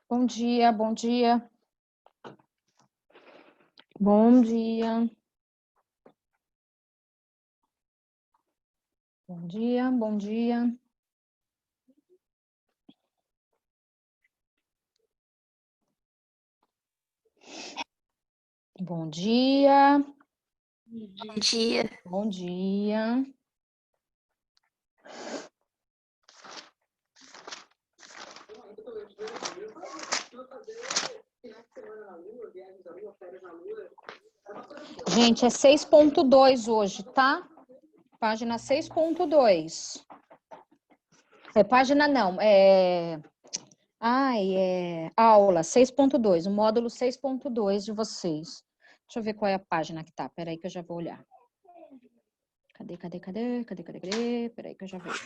Bom dia, bom dia. Bom dia. Bom dia, bom dia. Bom dia. Bom dia. Bom dia. Gente, é 6.2 hoje, tá? Página 6.2. Página não, aula 6.2, o módulo 6.2 de vocês. Deixa eu ver qual é a página que tá. Peraí que eu já vou olhar. Cadê? Peraí que eu já vejo.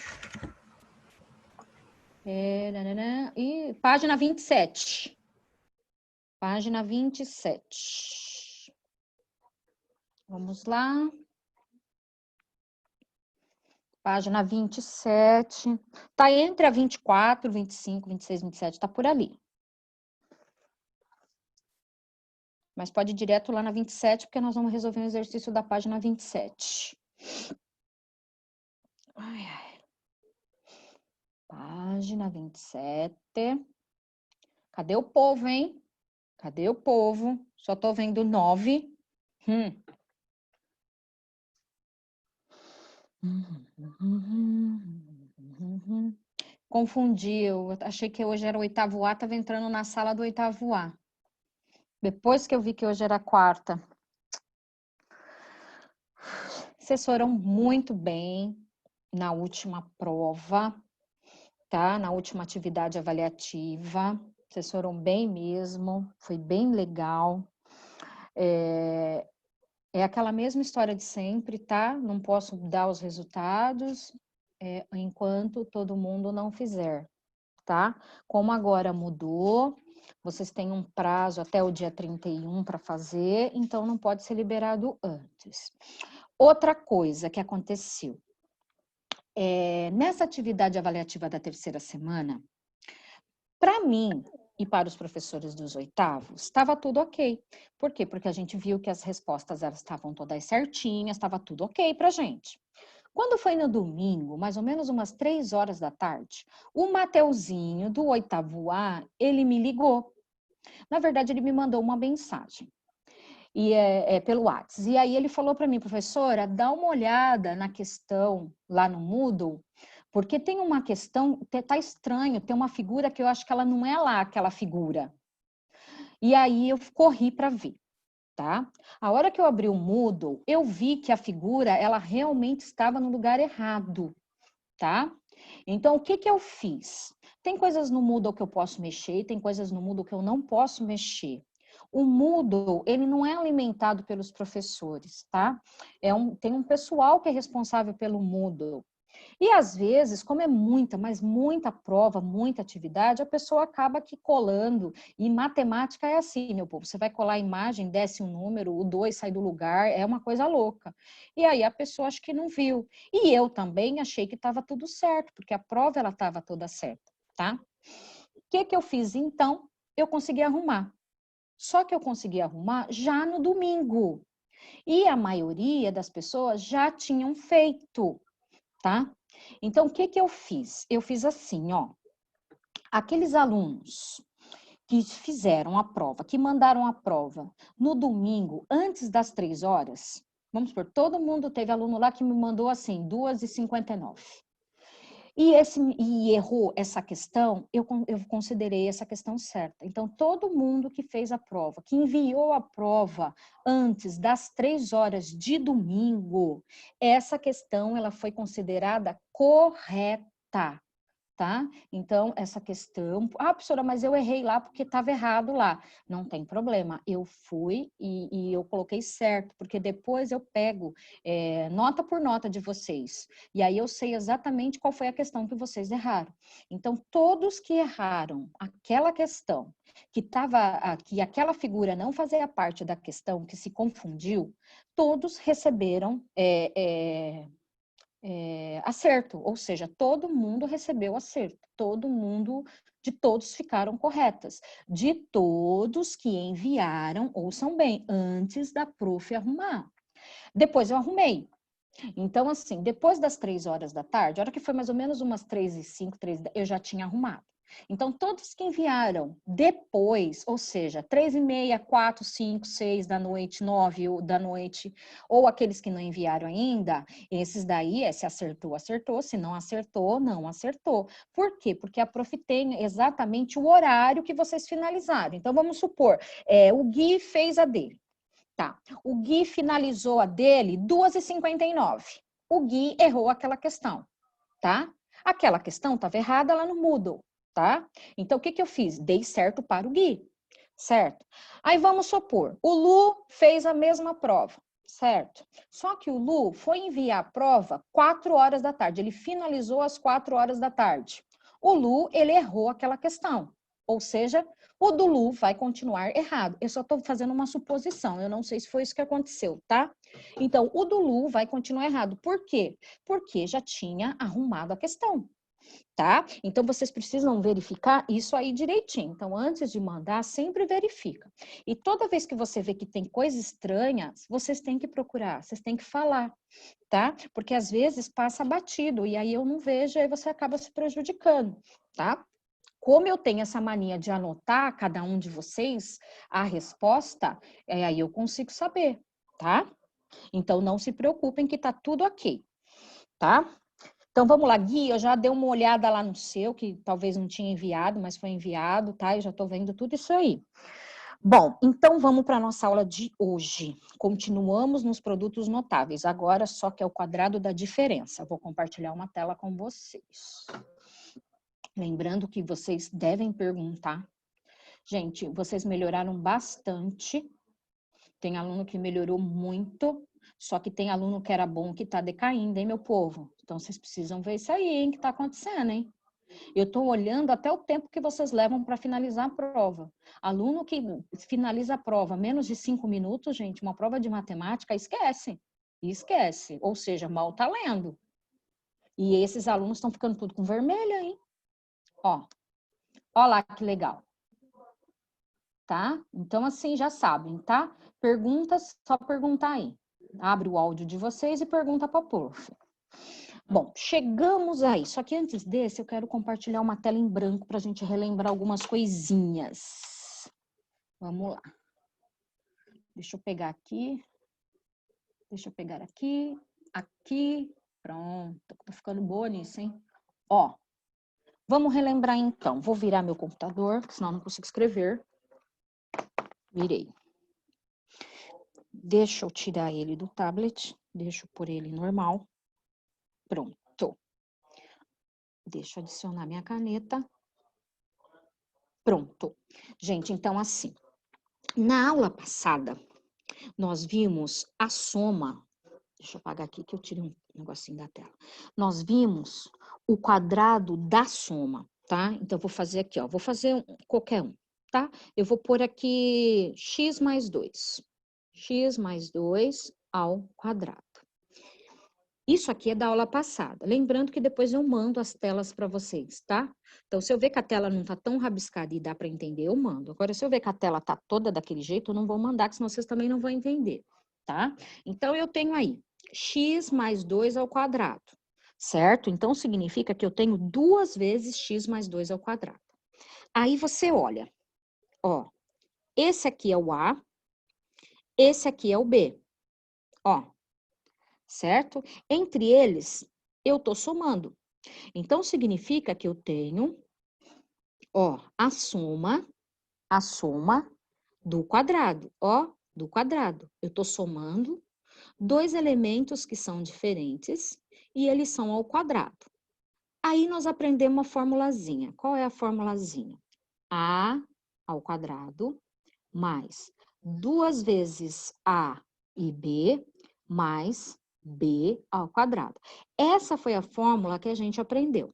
E página 27. Página 27. Vamos lá. Página 27. Tá entre a 24, 25, 26, 27, tá por ali. Mas pode ir direto lá na 27, porque nós vamos resolver um exercício da página 27. Ai, ai. Página 27. Cadê o povo, hein? Cadê o povo? Só tô vendo 9. Confundi, eu achei que hoje era o 8º A, estava entrando na sala do 8º A. Depois que eu vi que hoje era a 4ª. Vocês foram muito bem na última prova, tá? Na última atividade avaliativa. Vocês foram bem mesmo, foi bem legal. É aquela mesma história de sempre, tá? Não posso dar os resultados enquanto todo mundo não fizer, tá? Como agora mudou, vocês têm um prazo até o dia 31 para fazer, então não pode ser liberado antes. Outra coisa que aconteceu, nessa atividade avaliativa da 3ª semana, para mim e para os professores dos 8º, estava tudo ok. Por quê? Porque a gente viu que as respostas elas estavam todas certinhas, estava tudo ok para a gente. Quando foi no domingo, mais ou menos umas 3 horas da tarde, o Mateuzinho, do 8º A, ele me ligou. Na verdade, ele me mandou uma mensagem pelo WhatsApp. E aí ele falou para mim, professora, dá uma olhada na questão lá no Moodle, porque tem uma questão, tá estranho, tem uma figura que eu acho que ela não é lá aquela figura. E aí eu corri para ver. Tá? A hora que eu abri o Moodle, eu vi que a figura, ela realmente estava no lugar errado, tá? Então, o que que eu fiz? Tem coisas no Moodle que eu posso mexer, tem coisas no Moodle que eu não posso mexer. O Moodle, ele não é alimentado pelos professores, tá? Tem um pessoal que é responsável pelo Moodle. E às vezes, como é muita, mas muita prova, muita atividade, a pessoa acaba aqui colando. E matemática é assim, meu povo. Você vai colar a imagem, desce um número, o 2 sai do lugar, é uma coisa louca. E aí a pessoa acho que não viu. E eu também achei que estava tudo certo, porque a prova ela estava toda certa, tá? O que que eu fiz então? Eu consegui arrumar. Só que eu consegui arrumar já no domingo. E a maioria das pessoas já tinham feito, tá? Então, o que que eu fiz? Eu fiz assim, ó. Aqueles alunos que fizeram a prova, que mandaram a prova no domingo, antes das 3 horas, vamos supor, todo mundo teve aluno lá que me mandou assim, 2h59. E errou essa questão, eu considerei essa questão certa. Então, todo mundo que fez a prova, que enviou a prova antes das 3 horas de domingo, essa questão ela foi considerada correta. Tá? Então, essa questão... Ah, professora, mas eu errei lá porque estava errado lá. Não tem problema. Eu fui e eu coloquei certo, porque depois eu pego nota por nota de vocês. E aí eu sei exatamente qual foi a questão que vocês erraram. Então, todos que erraram aquela questão, que aquela figura não fazia parte da questão, que se confundiu, todos receberam... acerto, ou seja, todo mundo recebeu acerto, de todos ficaram corretas, de todos que enviaram, ouçam bem, antes da prof arrumar. Depois eu arrumei. Então, assim, depois das 3 horas da tarde, a hora que foi mais ou menos umas 3h05, 3h10, eu já tinha arrumado. Então, todos que enviaram depois, ou seja, 3h30, 4, 5, 6 da noite, 9 da noite, ou aqueles que não enviaram ainda, esses daí, se acertou, acertou, se não acertou, não acertou. Por quê? Porque a prof tem exatamente o horário que vocês finalizaram. Então, vamos supor, o Gui fez a dele. Tá. O Gui finalizou a dele 2h59. O Gui errou aquela questão, tá? Aquela questão estava errada lá no Moodle, tá? Então, o que que eu fiz? Dei certo para o Gui, certo? Aí, vamos supor, o Lu fez a mesma prova, certo? Só que o Lu foi enviar a prova 4 horas da tarde, ele finalizou às 4 horas da tarde. O Lu, ele errou aquela questão, ou seja, o do Lu vai continuar errado. Eu só estou fazendo uma suposição, eu não sei se foi isso que aconteceu, tá? Então, o do Lu vai continuar errado. Por quê? Porque já tinha arrumado a questão, tá? Então, vocês precisam verificar isso aí direitinho. Então, antes de mandar, sempre verifica. E toda vez que você vê que tem coisa estranha, vocês têm que procurar, vocês têm que falar, tá? Porque às vezes passa batido e aí eu não vejo e aí você acaba se prejudicando, tá? Como eu tenho essa mania de anotar cada um de vocês a resposta, aí eu consigo saber, tá? Então, não se preocupem que tá tudo ok, tá? Então, vamos lá, Gui, eu já dei uma olhada lá no seu, que talvez não tinha enviado, mas foi enviado, tá? Eu já tô vendo tudo isso aí. Bom, então vamos para a nossa aula de hoje. Continuamos nos produtos notáveis, agora só que é o quadrado da diferença. Vou compartilhar uma tela com vocês. Lembrando que vocês devem perguntar. Gente, vocês melhoraram bastante. Tem aluno que melhorou muito, só que tem aluno que era bom que tá decaindo, hein, meu povo? Então, vocês precisam ver isso aí, hein, que tá acontecendo, hein? Eu tô olhando até o tempo que vocês levam para finalizar a prova. Aluno que finaliza a prova menos de 5 minutos, gente, uma prova de matemática, esquece. Esquece. Ou seja, mal tá lendo. E esses alunos estão ficando tudo com vermelho, hein? Ó lá que legal. Tá? Então, assim, já sabem, tá? Perguntas, só perguntar aí. Abre o áudio de vocês e pergunta para a prof. Bom, chegamos aí. Só que antes desse, eu quero compartilhar uma tela em branco para a gente relembrar algumas coisinhas. Vamos lá. Deixa eu pegar aqui. Deixa eu pegar aqui. Aqui. Pronto. Tô ficando boa nisso, hein? Ó. Vamos relembrar então. Vou virar meu computador, senão eu não consigo escrever. Virei. Deixa eu tirar ele do tablet. Deixa eu pôr ele normal. Pronto. Deixa eu adicionar minha caneta. Pronto. Gente, então assim, na aula passada, nós vimos a soma. Deixa eu apagar aqui que eu tirei um negocinho da tela. Nós vimos o quadrado da soma, tá? Então, eu vou fazer aqui, ó. Vou fazer qualquer um, tá? Eu vou pôr aqui x mais 2. X mais 2 ao quadrado. Isso aqui é da aula passada. Lembrando que depois eu mando as telas para vocês, tá? Então, se eu ver que a tela não tá tão rabiscada e dá para entender, eu mando. Agora, se eu ver que a tela tá toda daquele jeito, eu não vou mandar, que senão vocês também não vão entender, tá? Então, eu tenho aí x mais 2 ao quadrado, certo? Então, significa que eu tenho 2 vezes x mais 2 ao quadrado. Aí, você olha, ó, esse aqui é o A, esse aqui é o B, ó. Certo? Entre eles, eu tô somando. Então, significa que eu tenho, ó, a soma do quadrado, ó, do quadrado. Eu tô somando 2 elementos que são diferentes e eles são ao quadrado. Aí, nós aprendemos uma formulazinha. Qual é a formulazinha? A ao quadrado mais 2 vezes A e B mais B ao quadrado. Essa foi a fórmula que a gente aprendeu.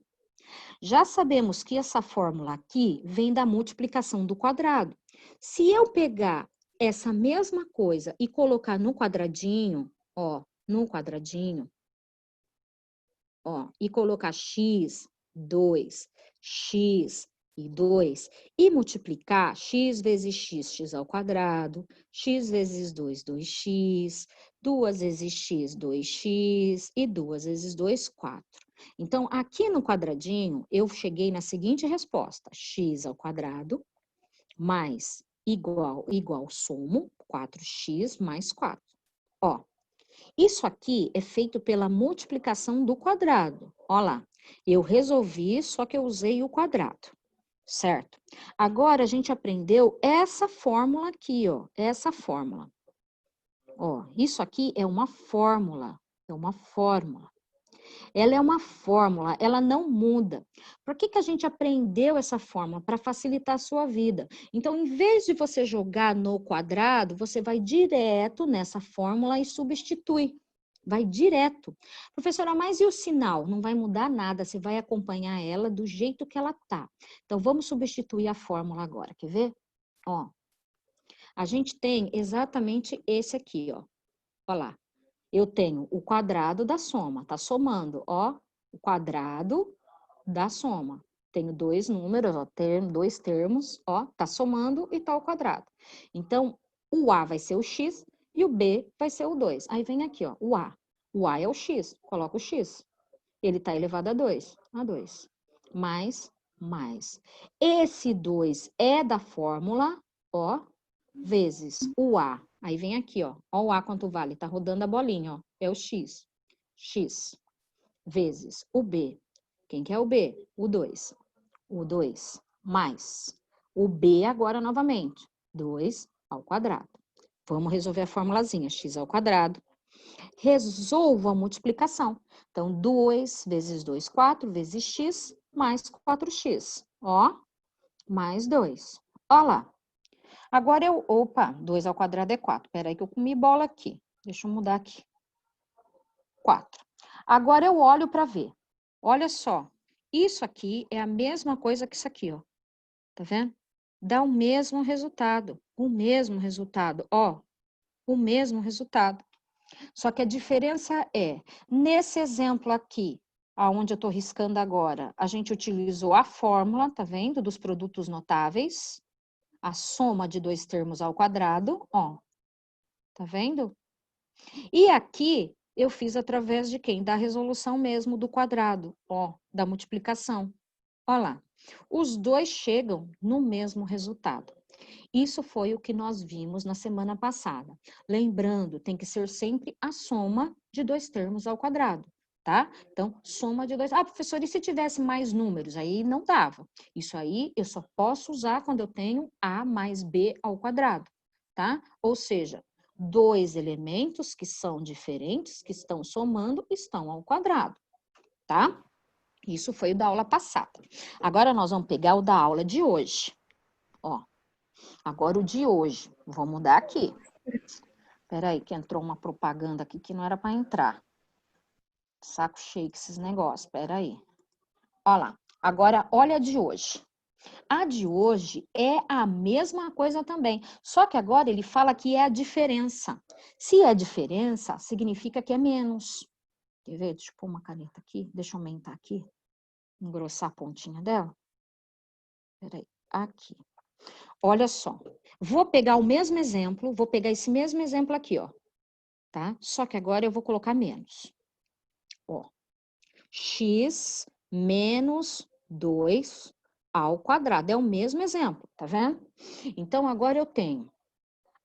Já sabemos que essa fórmula aqui vem da multiplicação do quadrado. Se eu pegar essa mesma coisa e colocar no quadradinho, ó, no quadradinho, ó, e colocar x, 2, x e 2, e multiplicar x vezes x ao quadrado, x vezes 2, 2x, 2 vezes x, 2x, e 2 vezes 2, 4. Então, aqui no quadradinho, eu cheguei na seguinte resposta, x ao quadrado mais igual somo, 4x mais 4. Ó, isso aqui é feito pela multiplicação do quadrado. Ó lá, eu resolvi, só que eu usei o quadrado, certo? Agora, a gente aprendeu essa fórmula aqui, ó, essa fórmula. Ó, isso aqui é uma fórmula, é uma fórmula. Ela é uma fórmula, ela não muda. Por que que a gente aprendeu essa fórmula? Para facilitar a sua vida. Então, em vez de você jogar no quadrado, você vai direto nessa fórmula e substitui. Vai direto. Professora, mas e o sinal? Não vai mudar nada, você vai acompanhar ela do jeito que ela tá. Então, vamos substituir a fórmula agora, quer ver? Ó, a gente tem exatamente esse aqui, ó. Olha lá. Eu tenho o quadrado da soma, tá somando, ó, o quadrado da soma. Tenho dois números, ó, dois termos, ó, tá somando e tá ao quadrado. Então, o A vai ser o x e o B vai ser o 2. Aí vem aqui, ó, o A. O A é o x, coloca o x. Ele tá elevado a 2, a 2. Mais. Esse 2 é da fórmula, ó, vezes o A. Aí vem aqui, ó. Ó o A quanto vale. Tá rodando a bolinha, ó. É o X. X vezes o B. Quem que é o B? O 2. O 2 mais o B agora novamente. 2 ao quadrado. Vamos resolver a formulazinha. X ao quadrado. Resolvo a multiplicação. Então, 2 vezes 2, 4 vezes X mais 4x. Ó, mais 2. Ó lá. Agora eu... Opa, 2 ao quadrado é 4. Espera aí que eu comi bola aqui. Deixa eu mudar aqui. 4. Agora eu olho para ver. Olha só. Isso aqui é a mesma coisa que isso aqui, ó. Tá vendo? Dá o mesmo resultado. O mesmo resultado. Ó, o mesmo resultado. Só que a diferença é, nesse exemplo aqui, aonde eu tô riscando agora, a gente utilizou a fórmula, tá vendo? Dos produtos notáveis. A soma de dois termos ao quadrado, ó. Tá vendo? E aqui eu fiz através de quem? Da resolução mesmo do quadrado, ó, da multiplicação. Ó lá. Os dois chegam no mesmo resultado. Isso foi o que nós vimos na semana passada. Lembrando, tem que ser sempre a soma de dois termos ao quadrado, tá? Então, soma de dois... Ah, professor, e se tivesse mais números? Aí não dava. Isso aí eu só posso usar quando eu tenho A mais B ao quadrado, tá? Ou seja, dois elementos que são diferentes, que estão somando, estão ao quadrado, tá? Isso foi o da aula passada. Agora nós vamos pegar o da aula de hoje. Ó, agora o de hoje. Vou mudar aqui. Espera aí que entrou uma propaganda aqui que não era para entrar. Saco cheio com esses negócios. Espera aí. Olha lá. Agora, olha a de hoje. A de hoje é a mesma coisa também. Só que agora ele fala que é a diferença. Se é diferença, significa que é menos. Quer ver? Deixa eu pôr uma caneta aqui. Deixa eu aumentar aqui. Engrossar a pontinha dela. Espera aí. Aqui. Olha só. Vou pegar o mesmo exemplo. Vou pegar esse mesmo exemplo aqui, ó. Tá? Só que agora eu vou colocar menos. Ó. X menos 2 ao quadrado. É o mesmo exemplo, tá vendo? Então, agora eu tenho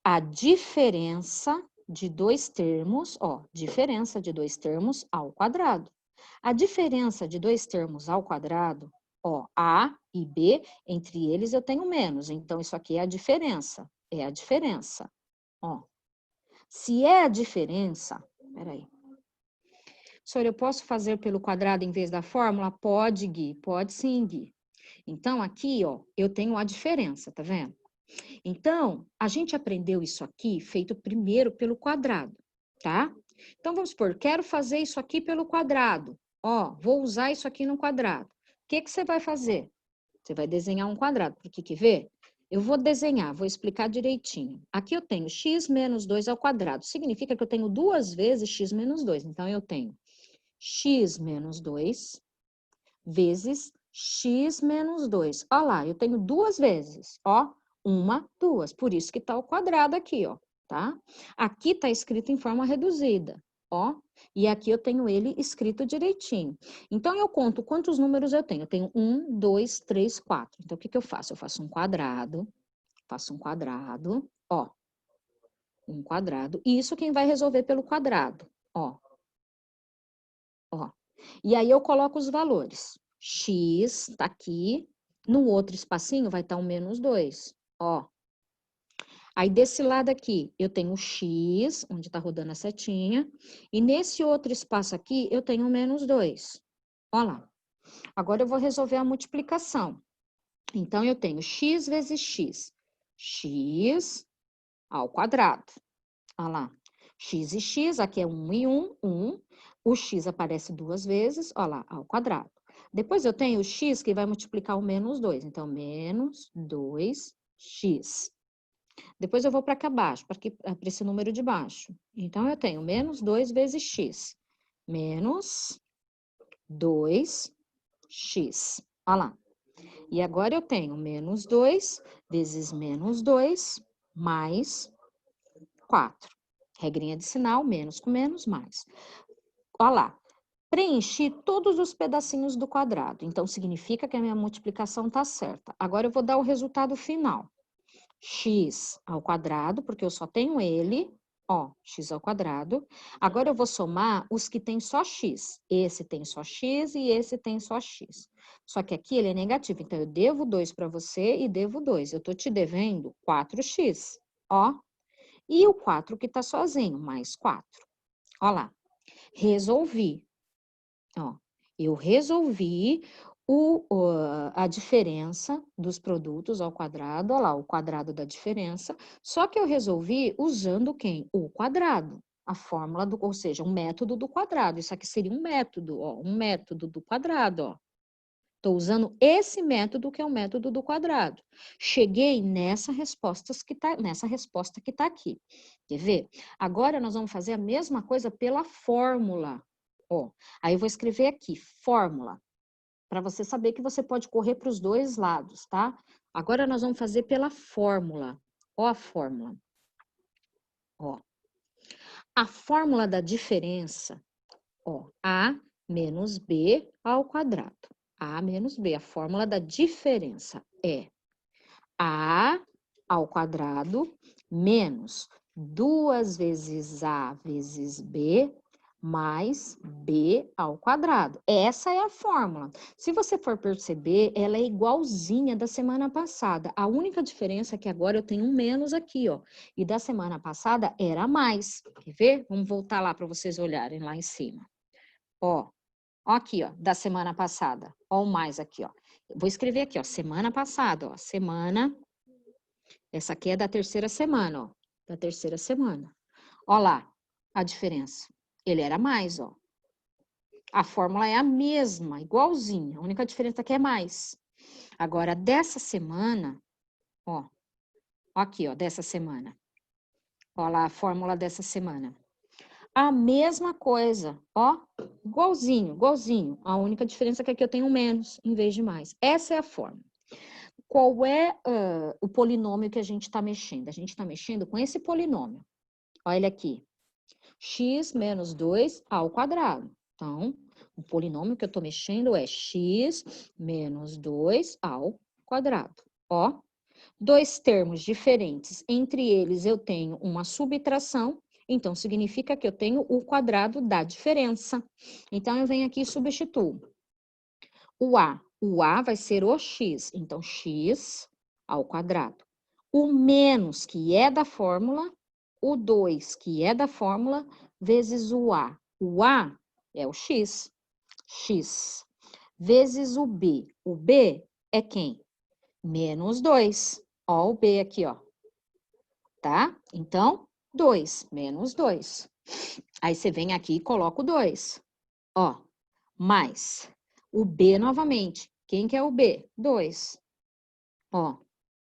a diferença de dois termos, ó, diferença de dois termos ao quadrado. A diferença de dois termos ao quadrado, ó, A e B, entre eles eu tenho menos. Então, isso aqui é a diferença. É a diferença, ó. Se é a diferença, peraí. Senhor, eu posso fazer pelo quadrado em vez da fórmula? Pode, Gui, pode sim, Gui. Então, aqui, ó, eu tenho a diferença, tá vendo? Então, a gente aprendeu isso aqui feito primeiro pelo quadrado, tá? Então, vamos supor, quero fazer isso aqui pelo quadrado. Ó, vou usar isso aqui no quadrado. O que que você vai fazer? Você vai desenhar um quadrado, porque quer ver? Eu vou desenhar, vou explicar direitinho. Aqui eu tenho x menos 2 ao quadrado. Significa que eu tenho duas vezes x menos 2. Então, eu tenho x menos 2 vezes x menos 2. Olha lá, eu tenho duas vezes, ó. Uma, duas. Por isso que tá o quadrado aqui, ó, tá? Aqui tá escrito em forma reduzida, ó. E aqui eu tenho ele escrito direitinho. Então, eu conto quantos números eu tenho. Eu tenho 1, 2, 3, 4. Então, o que que eu faço? Eu faço um quadrado, ó. Um quadrado. E isso quem vai resolver pelo quadrado, ó. Ó. E aí eu coloco os valores. X tá aqui. No outro espacinho vai estar um menos 2, ó. Aí, desse lado aqui, eu tenho x, onde tá rodando a setinha. E nesse outro espaço aqui, eu tenho menos 2. Ó lá. Agora, eu vou resolver a multiplicação. Então, eu tenho x vezes x. X ao quadrado. Ó lá. X e x, aqui é 1 e 1, 1. O x aparece duas vezes, ó lá, ao quadrado. Depois eu tenho o x que vai multiplicar o menos 2. Então, menos 2x. Depois eu vou para cá abaixo, para esse número de baixo. Então, eu tenho menos 2 vezes x. Menos 2x. Olha lá. E agora eu tenho menos 2 vezes menos 2 mais 4. Regrinha de sinal, menos com menos, mais. Olha lá. Preenchi todos os pedacinhos do quadrado. Então, significa que a minha multiplicação está certa. Agora, eu vou dar o resultado final. X ao quadrado, porque eu só tenho ele, ó, x ao quadrado. Agora, eu vou somar os que tem só x. Esse tem só x e esse tem só x. Só que aqui ele é negativo, então eu devo 2 para você e devo 2. Eu tô te devendo 4x, ó. E o 4 que tá sozinho, mais 4. Ó lá, resolvi. Ó, eu resolvi a diferença dos produtos ao quadrado, olha lá, o quadrado da diferença, só que eu resolvi usando quem? O quadrado, a fórmula do, ou seja, um método do quadrado. Isso aqui seria um método, ó, um método do quadrado, ó. Estou usando esse método que é o método do quadrado. Cheguei nessa resposta que tá aqui. Quer ver? Agora nós vamos fazer a mesma coisa pela fórmula. Ó, aí eu vou escrever aqui, fórmula, para você saber que você pode correr para os dois lados, tá? Agora nós vamos fazer pela fórmula. Ó a fórmula. Ó. A fórmula da diferença, ó, A menos B ao quadrado. A menos B, a fórmula da diferença é A ao quadrado menos 2 vezes A vezes B mais B ao quadrado. Essa é a fórmula. Se você for perceber, ela é igualzinha da semana passada. A única diferença é que agora eu tenho um menos aqui, ó. E da semana passada era mais. Quer ver? Vamos voltar lá para vocês olharem lá em cima. Ó. Ó aqui, ó, da semana passada. Ó o mais aqui, ó. Eu vou escrever aqui, ó, semana passada, ó. Semana. Essa aqui é da terceira semana, ó. Da terceira semana. Ó lá a diferença. Ele era mais, ó. A fórmula é a mesma, igualzinha. A única diferença aqui é mais. Agora, dessa semana, ó. Ó aqui, ó, dessa semana. Ó lá a fórmula dessa semana. A mesma coisa, ó, igualzinho, igualzinho. A única diferença é que aqui eu tenho menos em vez de mais. Essa é a fórmula. Qual é o polinômio que a gente está mexendo? A gente está mexendo com esse polinômio. Olha ele aqui. X menos 2 ao quadrado. Então, o polinômio que eu estou mexendo é x menos 2 ao quadrado. Ó, dois termos diferentes. Entre eles, eu tenho uma subtração. Então, significa que eu tenho o quadrado da diferença. Então, eu venho aqui e substituo. O A vai ser o x. Então, x ao quadrado. O menos, que é da fórmula, o 2, que é da fórmula, vezes o A. O A é o x. X. Vezes o B. O B é quem? Menos 2. Ó o B aqui, ó. Tá? Então, 2 menos 2. Aí você vem aqui e coloca o 2. Ó, mais o B novamente. Quem que é o B? 2. Ó,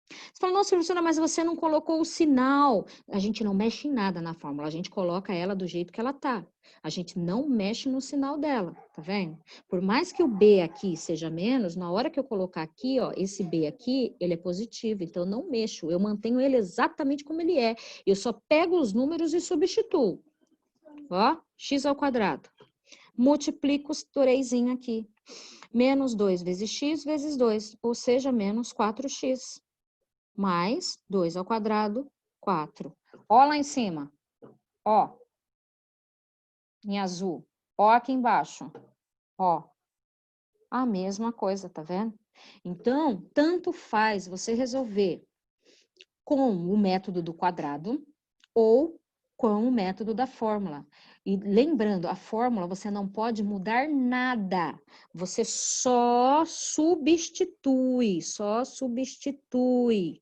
Você fala, nossa, professora, mas você não colocou o sinal. A gente não mexe em nada na fórmula, a gente coloca ela do jeito que ela tá. A gente não mexe no sinal dela, tá vendo? Por mais que o B aqui seja menos, na hora que eu colocar aqui, ó, esse B aqui, ele é positivo, então eu não mexo, eu mantenho ele exatamente como ele é. Eu só pego os números e substituo. Ó, x ao quadrado. Multiplico os 3 aqui. Menos 2 vezes x vezes 2, ou seja, menos 4x. Mais 2 ao quadrado, 4. Ó lá em cima, ó, em azul. Ó aqui embaixo, ó. A mesma coisa, tá vendo? Então, tanto faz você resolver com o método do quadrado ou com o método da fórmula. E lembrando, a fórmula você não pode mudar nada. Você só substitui, só substitui.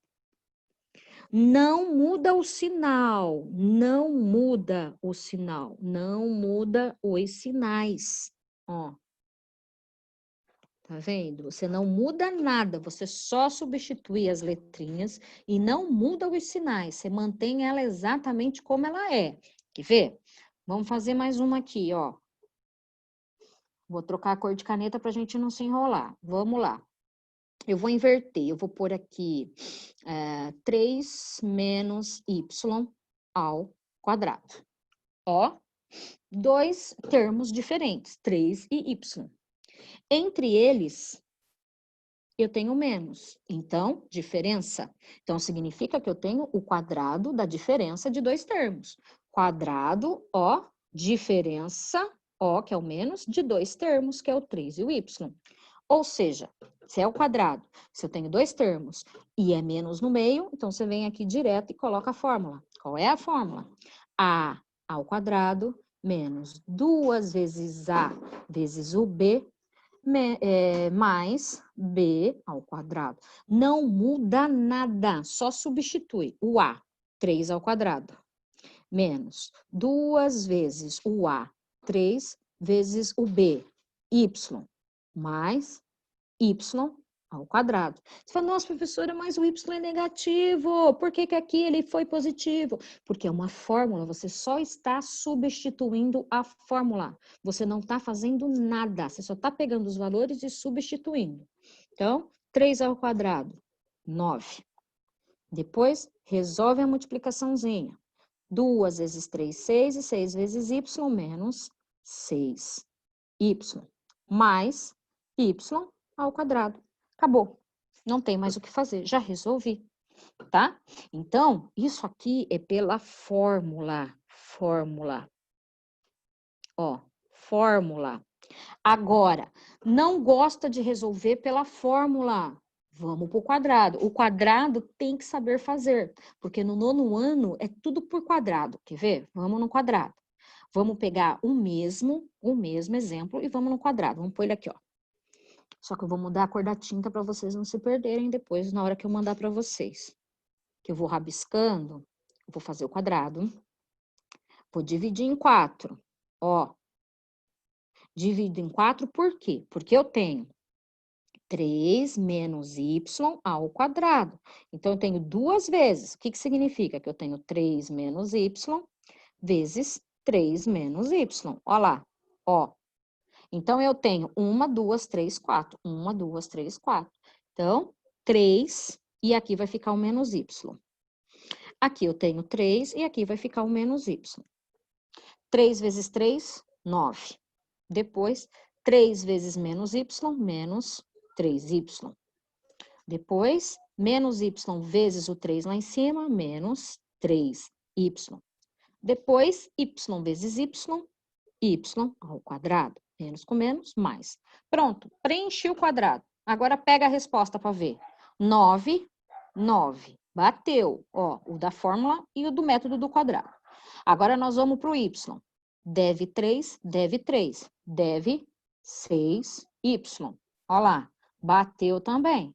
Não muda o sinal, não muda o sinal, não muda os sinais. Ó, tá vendo? Você não muda nada, você só substitui as letrinhas e não muda os sinais, você mantém ela exatamente como ela é. Quer ver? Vamos fazer mais uma aqui, ó. Vou trocar a cor de caneta para a gente não se enrolar. Vamos lá. Eu vou inverter, eu vou pôr aqui 3 menos y ao quadrado. Ó, dois termos diferentes, 3 e y. Entre eles, eu tenho menos. Então, diferença. Então, significa que eu tenho o quadrado da diferença de dois termos. Quadrado, ó, diferença, ó, que é o menos, de dois termos, que é o 3 e o y. Ou seja, se é o quadrado, se eu tenho dois termos e é menos no meio, então você vem aqui direto e coloca a fórmula. Qual é a fórmula? A ao quadrado menos 2 vezes A vezes o B mais B ao quadrado. Não muda nada, só substitui o A, 3 ao quadrado, menos 2 vezes o A, 3 vezes o B, Y, mais y ao quadrado. Você fala, nossa, professora, mas o y é negativo. Por que que aqui ele foi positivo? Porque é uma fórmula, você só está substituindo a fórmula. Você não está fazendo nada, você só está pegando os valores e substituindo. Então, 3 ao quadrado, 9. Depois, resolve a multiplicaçãozinha. 2 vezes 3, 6, e 6 vezes y menos 6. Y mais y ao quadrado. Acabou. Não tem mais o que fazer. Já resolvi, tá? Então, isso aqui é pela fórmula. Fórmula. Ó, fórmula. Agora, não gosta de resolver pela fórmula. Vamos para o quadrado. O quadrado tem que saber fazer, porque no nono ano é tudo por quadrado. Quer ver? Vamos no quadrado. Vamos pegar o mesmo exemplo e vamos no quadrado. Vamos pôr ele aqui, ó. Só que eu vou mudar a cor da tinta para vocês não se perderem depois na hora que eu mandar para vocês. Que eu vou rabiscando, vou fazer o quadrado. Vou dividir em 4. Ó. Divido em 4 por quê? Porque eu tenho 3 menos y ao quadrado. Então, eu tenho duas vezes. O que que significa? Que eu tenho 3 menos y vezes 3 menos y. Ó lá, ó. Então, eu tenho 1, 2, 3, 4. 1, 2, 3, 4. Então, 3 e aqui vai ficar o menos y. Aqui eu tenho 3 e aqui vai ficar o menos y. 3 vezes 3, 9. Depois, 3 vezes menos y, menos 3y. Depois, menos y vezes o 3 lá em cima, menos 3y. Depois, y vezes y ao quadrado. Menos com menos, mais. Pronto, preenchi o quadrado. Agora pega a resposta para ver. 9, 9. Bateu, ó, o da fórmula e o do método do quadrado. Agora nós vamos para o y. Deve 3, deve 3. Deve 6y. Ó lá, bateu também.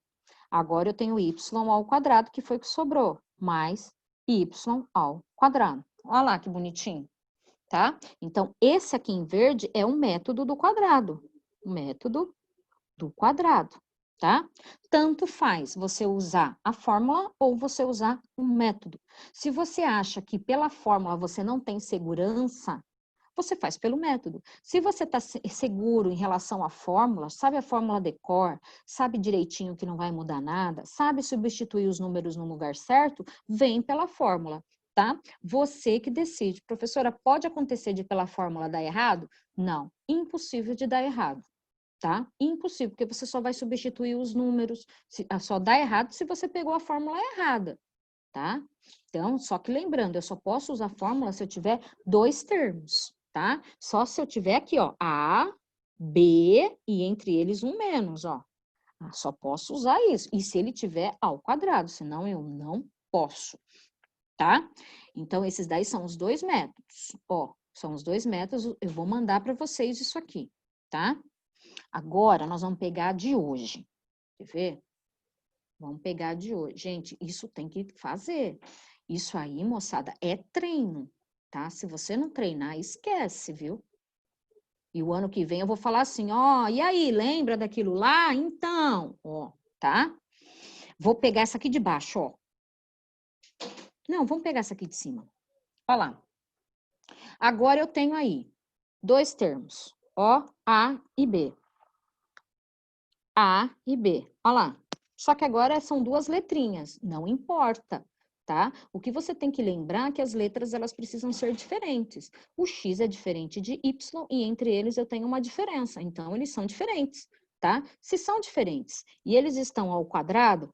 Agora eu tenho y ao quadrado, que foi o que sobrou, mais y ao quadrado. Olha lá que bonitinho. Tá? Então, esse aqui em verde é o método do quadrado. O método do quadrado. tá? Tanto faz você usar a fórmula ou você usar um método. Se você acha que pela fórmula você não tem segurança, você faz pelo método. Se você está seguro em relação à fórmula, sabe a fórmula de cor, sabe direitinho que não vai mudar nada, sabe substituir os números no lugar certo, vem pela fórmula, tá? Você que decide. Professora, pode acontecer de pela fórmula dar errado? Não, impossível de dar errado. Tá? Impossível, porque você só vai substituir os números, só dá errado se você pegou a fórmula errada, tá? Então, só que lembrando, eu só posso usar a fórmula se eu tiver dois termos, tá? Só se eu tiver aqui, ó, A, B e entre eles um menos, ó. Só posso usar isso. E se ele tiver ao quadrado, senão eu não posso, tá? Então, esses daí são os dois métodos, ó. São os dois métodos, eu vou mandar para vocês isso aqui, tá? Agora, nós vamos pegar de hoje. Quer ver? Vamos pegar de hoje. Gente, isso tem que fazer. Isso aí, moçada, é treino, tá? Se você não treinar, esquece, viu? E o ano que vem eu vou falar assim, ó, e aí, lembra daquilo lá? Então, ó, tá? Vou pegar essa aqui de baixo, ó. Não, vamos pegar essa aqui de cima. Olha lá. Agora eu tenho aí dois termos, ó, A e B. A e B. Olha lá. Só que agora são duas letrinhas, não importa, tá? O que você tem que lembrar é que as letras elas precisam ser diferentes. O X é diferente de Y e entre eles eu tenho uma diferença, então eles são diferentes, tá? Se são diferentes e eles estão ao quadrado,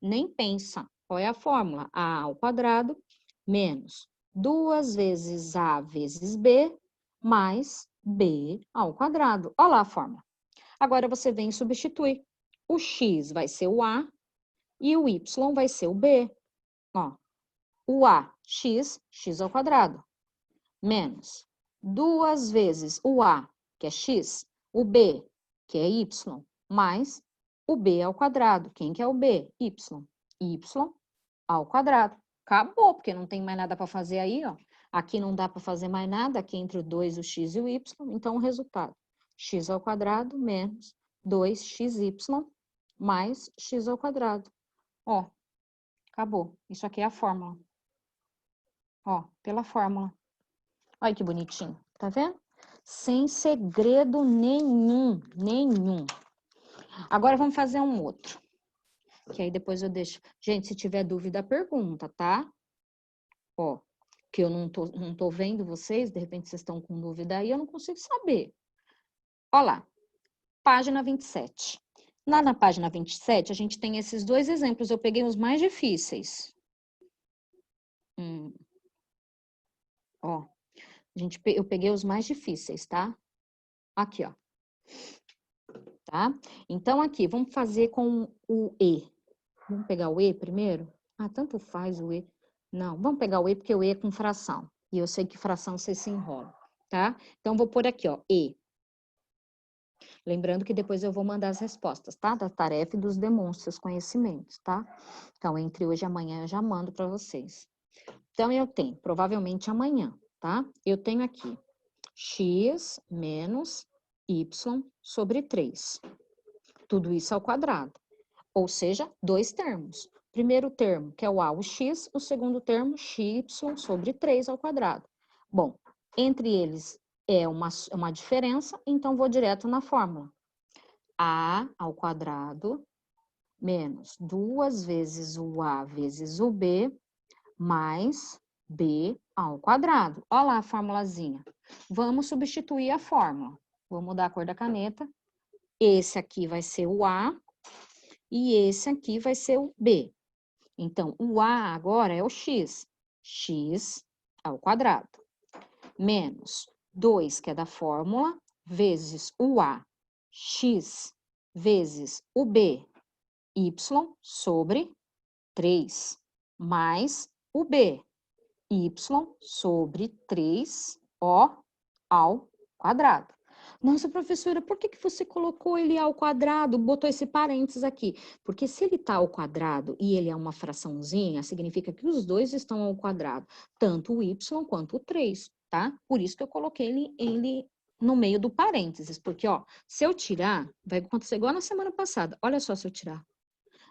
nem pensa. Qual é a fórmula? A ao quadrado menos 2 vezes A vezes B mais B ao quadrado. Olha lá a fórmula. Agora você vem substituir. O x vai ser o A e o y vai ser o B. Ó, o A, x ao quadrado, menos 2 vezes o A, que é x, o B, que é y, mais o B ao quadrado. Quem que é o B? Y. Y ao quadrado. Acabou, porque não tem mais nada para fazer aí, ó. Aqui não dá para fazer mais nada, aqui entre o 2, o x e o y. Então, o resultado, x ao quadrado menos 2xy mais x ao quadrado. Ó, acabou. Isso aqui é a fórmula. Ó, pela fórmula. Olha que bonitinho, tá vendo? Sem segredo nenhum, nenhum. Agora vamos fazer um outro. Que aí depois eu deixo. Gente, se tiver dúvida, pergunta, tá? Ó, que eu não tô vendo vocês, de repente vocês estão com dúvida aí, eu não consigo saber. Ó lá, página 27. Lá na página 27, a gente tem esses dois exemplos, eu peguei os mais difíceis. Ó, eu peguei os mais difíceis, tá? Aqui, ó. Tá? Então, aqui, vamos fazer com o E. Vamos pegar o E primeiro? Tanto faz o E. Não, vamos pegar o E, porque o E é com fração. E eu sei que fração você se enrola, tá? Então, vou pôr aqui, ó, E. Lembrando que depois eu vou mandar as respostas, tá? Da tarefa e dos demonstros conhecimentos, tá? Então, entre hoje e amanhã eu já mando para vocês. Então, eu tenho, provavelmente amanhã, tá? Eu tenho aqui x menos y sobre 3. Tudo isso ao quadrado. Ou seja, dois termos. Primeiro termo, que é o a, o x. O segundo termo, xy sobre 3 ao quadrado. Bom, entre eles é uma diferença, então vou direto na fórmula. A ao quadrado menos 2 vezes o a vezes o b mais b ao quadrado. Olha lá a formulazinha. Vamos substituir a fórmula. Vou mudar a cor da caneta. Esse aqui vai ser o A e esse aqui vai ser o B. Então, o A agora é o X. X ao quadrado. Menos 2, que é da fórmula, vezes o A. X vezes o B. Y sobre 3. Mais o B. Y sobre 3O ao quadrado. Nossa, professora, por que você colocou ele ao quadrado, botou esse parênteses aqui? Porque se ele está ao quadrado e ele é uma fraçãozinha, significa que os dois estão ao quadrado, tanto o y quanto o 3, tá? Por isso que eu coloquei ele no meio do parênteses, porque, ó, se eu tirar, vai acontecer igual na semana passada. Olha só se eu tirar.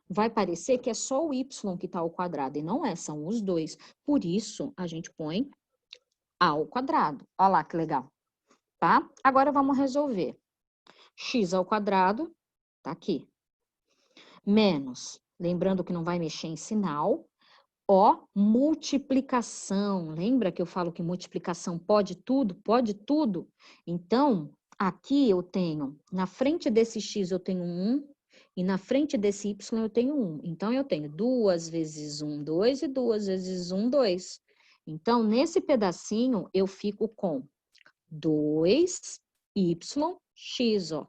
Vai parecer que é só o y que está ao quadrado, e não é, são os dois. Por isso, a gente põe a ao quadrado. Olha lá que legal, tá? Agora, vamos resolver. X ao quadrado, tá aqui. Menos, lembrando que não vai mexer em sinal, ó, multiplicação. Lembra que eu falo que multiplicação pode tudo? Pode tudo. Então, aqui eu tenho, na frente desse x eu tenho 1, e na frente desse y eu tenho 1. Então, eu tenho 2 vezes 1, 2, e 2 vezes 1, 2. Então, nesse pedacinho, eu fico com 2yx, ó.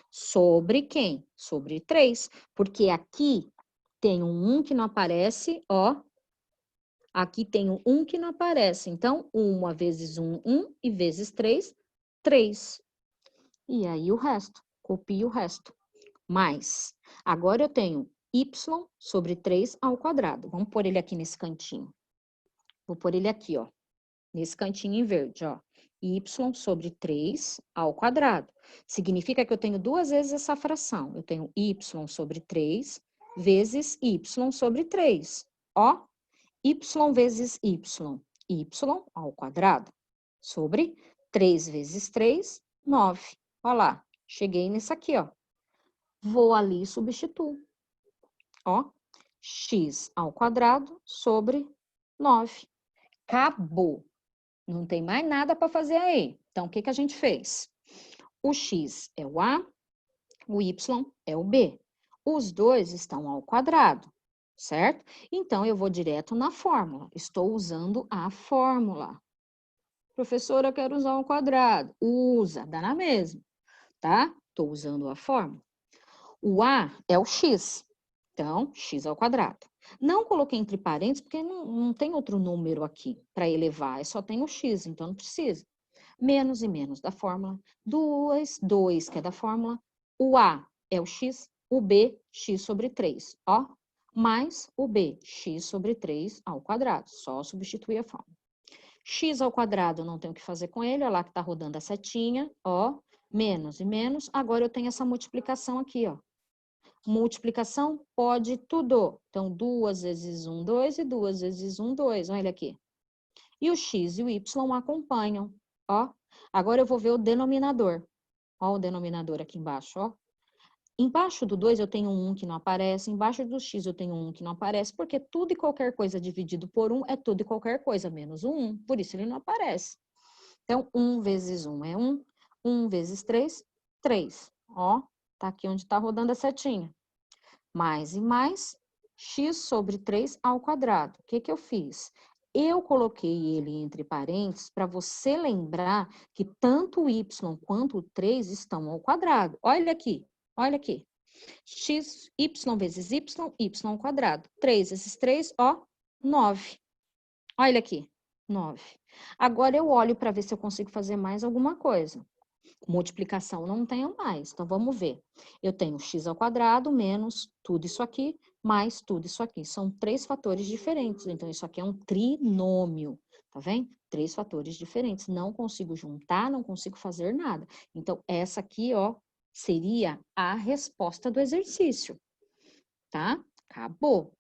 Sobre quem? Sobre 3. Porque aqui tem um 1 que não aparece, ó. Aqui tem um 1 que não aparece. Então, 1 vezes 1, 1, e vezes 3, 3. E aí o resto, copio o resto. Mais, agora eu tenho y sobre 3 ao quadrado. Vamos pôr ele aqui nesse cantinho. Vou pôr ele aqui, ó. Nesse cantinho em verde, ó. Y sobre 3 ao quadrado. Significa que eu tenho duas vezes essa fração. Eu tenho y sobre 3 vezes y sobre 3. Ó, y vezes y ao quadrado, sobre 3 vezes 3, 9. Olha lá, cheguei nisso aqui, ó. Vou ali e substituo. Ó, x ao quadrado sobre 9. Acabou. Não tem mais nada para fazer aí. Então, o que que a gente fez? O x é o a, o y é o b. Os dois estão ao quadrado, certo? Então, eu vou direto na fórmula. Estou usando a fórmula. Professora, eu quero usar um quadrado. Usa, dá na mesma, tá? Estou usando a fórmula. O a é o x. Então, x ao quadrado. Não coloquei entre parênteses, porque não tem outro número aqui para elevar, só tem o x, então não precisa. Menos e menos da fórmula. 2 que é da fórmula. O a é o x, o b, x sobre 3, ó. Mais o b, x sobre 3 ao quadrado. Só substituir a fórmula. X ao quadrado, não tenho o que fazer com ele, olha lá que tá rodando a setinha, ó. Menos e menos. Agora eu tenho essa multiplicação aqui, ó. Multiplicação pode tudo. Então, 2 vezes 1, 2, e 2 vezes 1, 2. Olha aqui. E o x e o y acompanham, ó. Agora eu vou ver o denominador. Ó o denominador aqui embaixo, ó. Embaixo do 2 eu tenho um 1 que não aparece, embaixo do x eu tenho um 1 que não aparece, porque tudo e qualquer coisa dividido por 1 é tudo e qualquer coisa, menos o 1, por isso ele não aparece. Então, 1 vezes 1 é 1, 1 vezes 3, 3. Ó, tá aqui onde tá rodando a setinha. Mais e mais, x sobre 3 ao quadrado. O que que eu fiz? Eu coloquei ele entre parênteses para você lembrar que tanto o y quanto o 3 estão ao quadrado. Olha aqui, olha aqui. X, y vezes y, y ao quadrado. 3 vezes 3, ó, 9. Olha aqui, 9. Agora eu olho para ver se eu consigo fazer mais alguma coisa. Multiplicação não tenho mais, então vamos ver. Eu tenho x ao quadrado menos tudo isso aqui, mais tudo isso aqui. São 3 fatores diferentes, então isso aqui é um trinômio, tá vendo? 3 fatores diferentes, não consigo juntar, não consigo fazer nada. Então, essa aqui, ó, seria a resposta do exercício, tá? Acabou.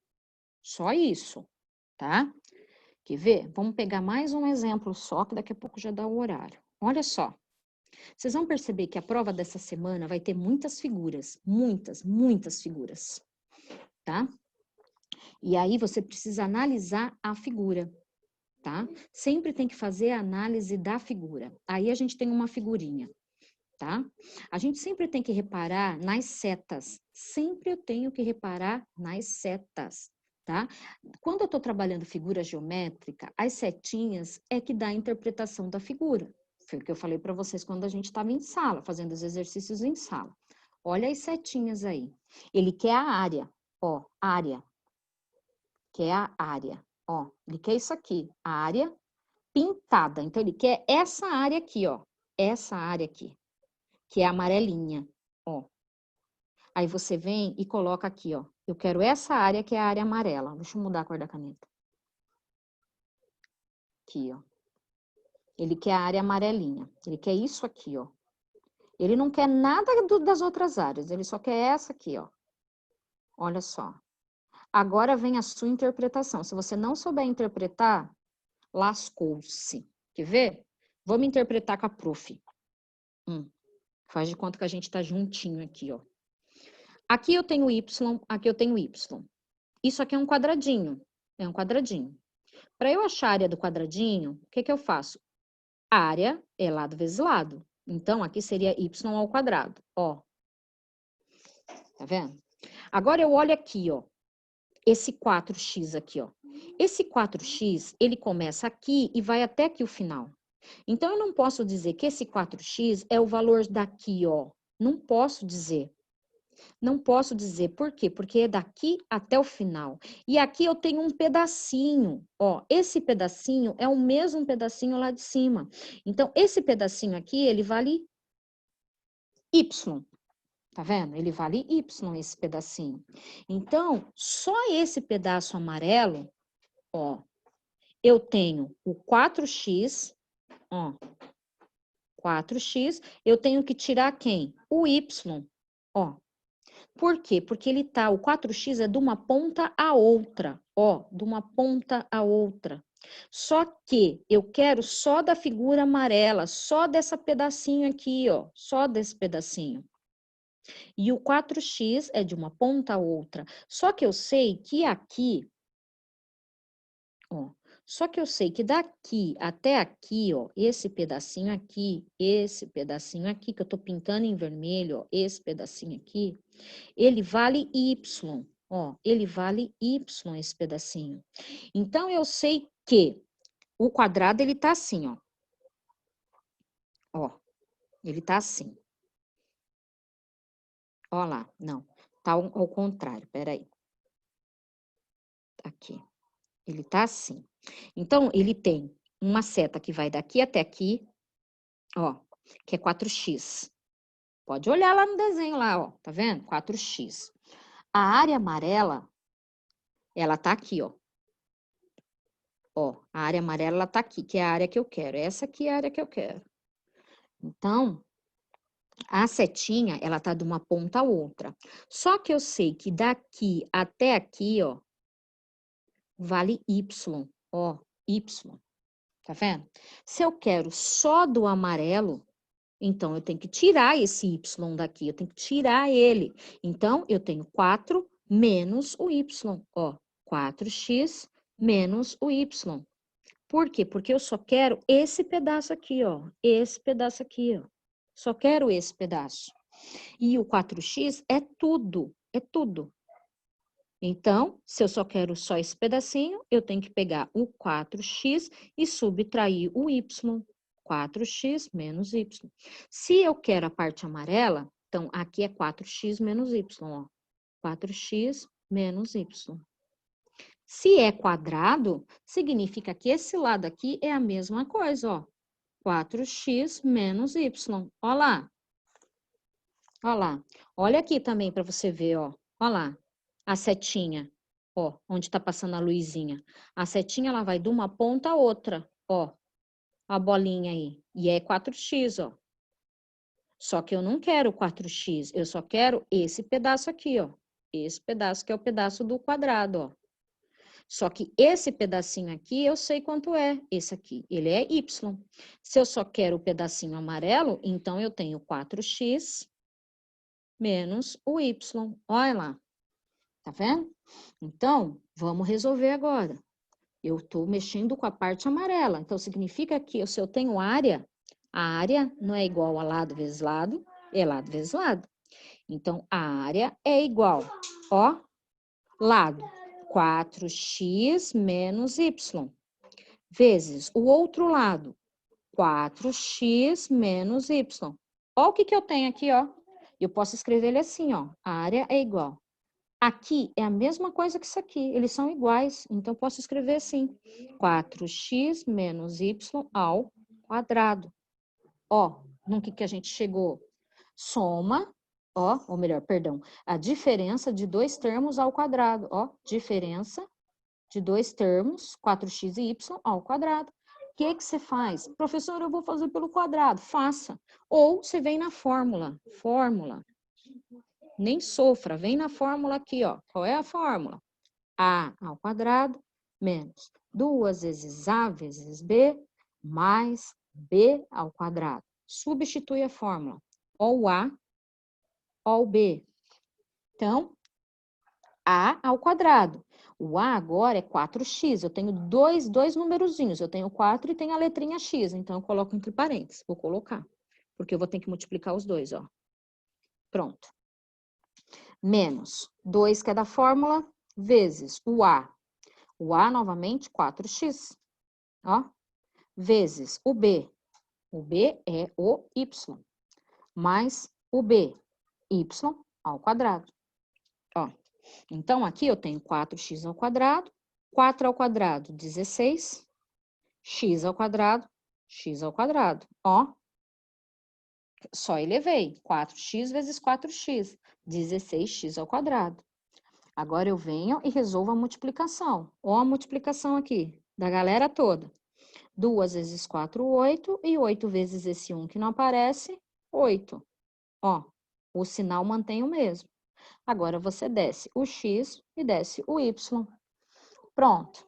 Só isso, tá? Quer ver? Vamos pegar mais um exemplo só, que daqui a pouco já dá o horário. Olha só. Vocês vão perceber que a prova dessa semana vai ter muitas figuras, muitas figuras, tá? E aí você precisa analisar a figura, tá? Sempre tem que fazer a análise da figura. Aí a gente tem uma figurinha, tá? A gente sempre tem que reparar nas setas. Sempre eu tenho que reparar nas setas, tá? Quando eu tô trabalhando figura geométrica, as setinhas é que dá a interpretação da figura. Foi o que eu falei para vocês quando a gente estava em sala, fazendo os exercícios em sala. Olha as setinhas aí. Ele quer a área, ó, área. Quer a área, ó. Ele quer isso aqui, a área pintada. Então, ele quer essa área aqui, ó. Essa área aqui, que é a amarelinha, ó. Aí você vem e coloca aqui, ó. Eu quero essa área que é a área amarela. Deixa eu mudar a cor da caneta. Aqui, ó. Ele quer a área amarelinha. Ele quer isso aqui, ó. Ele não quer nada das outras áreas. Ele só quer essa aqui, ó. Olha só. Agora vem a sua interpretação. Se você não souber interpretar, lascou-se. Quer ver? Vamos interpretar com a prof. Faz de conta que a gente tá juntinho aqui, ó. Aqui eu tenho Y, aqui eu tenho Y. Isso aqui é um quadradinho. É um quadradinho. Para eu achar a área do quadradinho, o que que eu faço? Área é lado vezes lado. Então, aqui seria Y ao quadrado, ó. Tá vendo? Agora eu olho aqui, ó. Esse 4x aqui, ó. Esse 4x, ele começa aqui e vai até aqui o final. Então, eu não posso dizer que esse 4x é o valor daqui, ó. Não posso dizer. Não posso dizer. Por quê? Porque é daqui até o final. E aqui eu tenho um pedacinho, ó. Esse pedacinho é o mesmo pedacinho lá de cima. Então, esse pedacinho aqui, ele vale Y. Tá vendo? Ele vale Y, esse pedacinho. Então, só esse pedaço amarelo, ó, eu tenho o 4x, ó, 4x, eu tenho que tirar quem? O Y, ó. Por quê? Porque ele tá, o 4x é de uma ponta a outra, ó, de uma ponta a outra. Só que eu quero só da figura amarela, só dessa pedacinho aqui, ó, só desse pedacinho. E o 4x é de uma ponta a outra. Só que eu sei que aqui, ó, só que eu sei que daqui até aqui, ó, esse pedacinho aqui, que eu tô pintando em vermelho, ó, esse pedacinho aqui, ele vale Y, ó, ele vale Y esse pedacinho. Então, eu sei que o quadrado, ele tá assim, ó, ele tá assim. Ó lá, não, tá ao contrário, peraí. Aqui, ele tá assim. Então, ele tem uma seta que vai daqui até aqui, ó, que é 4x. Pode olhar lá no desenho lá, ó, tá vendo? 4x. A área amarela, ela tá aqui, ó. Ó, a área amarela, ela tá aqui, que é a área que eu quero. Essa aqui é a área que eu quero. Então, a setinha, ela tá de uma ponta a outra. Só que eu sei que daqui até aqui, ó, vale Y, ó, Y. Tá vendo? Se eu quero só do amarelo, então eu tenho que tirar esse Y daqui, eu tenho que tirar ele. Então, eu tenho 4 menos o Y, ó, 4x menos o Y. Por quê? Porque eu só quero esse pedaço aqui, ó, esse pedaço aqui, ó. Só quero esse pedaço. E o 4x é tudo, é tudo. Então, se eu só quero só esse pedacinho, eu tenho que pegar o 4x e subtrair o y. 4x menos y. Se eu quero a parte amarela, então aqui é 4x menos y, ó. 4x menos y. Se é quadrado, significa que esse lado aqui é a mesma coisa, ó. 4x menos y. Ó lá. Ó lá. Olha aqui também para você ver, ó. Ó lá. A setinha, ó, onde tá passando a luzinha. A setinha, ela vai de uma ponta a outra, ó. A bolinha aí. E é 4x, ó. Só que eu não quero 4x, eu só quero esse pedaço aqui, ó. Esse pedaço que é o pedaço do quadrado, ó. Só que esse pedacinho aqui, eu sei quanto é. Esse aqui, ele é y. Se eu só quero o pedacinho amarelo, então eu tenho 4x menos o y. Olha lá. Tá vendo? Então, vamos resolver agora. Eu estou mexendo com a parte amarela. Então, significa que se eu tenho área, a área não é igual a lado vezes lado, é lado vezes lado. Então, a área é igual, ó, lado, 4x menos y, vezes o outro lado, 4x menos y. Ó o que eu tenho aqui, ó. Eu posso escrever ele assim, ó. A área é igual. Aqui é a mesma coisa que isso aqui, eles são iguais, então eu posso escrever assim, 4x menos y ao quadrado. Ó, no que a gente chegou? Soma, ó, ou melhor, perdão, a diferença de dois termos ao quadrado, ó, diferença de dois termos, 4x e y ao quadrado. que você faz? Professor, eu vou fazer pelo quadrado. Faça. Ou você vem na fórmula. Fórmula. Nem sofra, vem na fórmula aqui, ó. Qual é a fórmula? A ao quadrado menos 2 vezes A vezes B mais B ao quadrado. Substitui a fórmula. Ou A ou B. Então, A ao quadrado. O A agora é 4x. Eu tenho dois numerozinhos. Eu tenho 4 e tenho a letrinha x. Então, eu coloco entre parênteses. Vou colocar. Porque eu vou ter que multiplicar os dois, ó. Pronto. Menos 2, que é da fórmula, vezes o A. O A, novamente, 4x. Ó. Vezes o B. O B é o Y. Mais o B. Y ao quadrado. Ó. Então, aqui eu tenho 4x ao quadrado. 4 ao quadrado, 16. X ao quadrado, x ao quadrado. Ó. Só elevei. 4x vezes 4x. 16x ao quadrado. Agora eu venho e resolvo a multiplicação. Ó a multiplicação aqui, da galera toda. 2 vezes 4, 8. E 8 vezes esse 1 que não aparece, 8. Ó, o sinal mantém o mesmo. Agora você desce o x e desce o y. Pronto.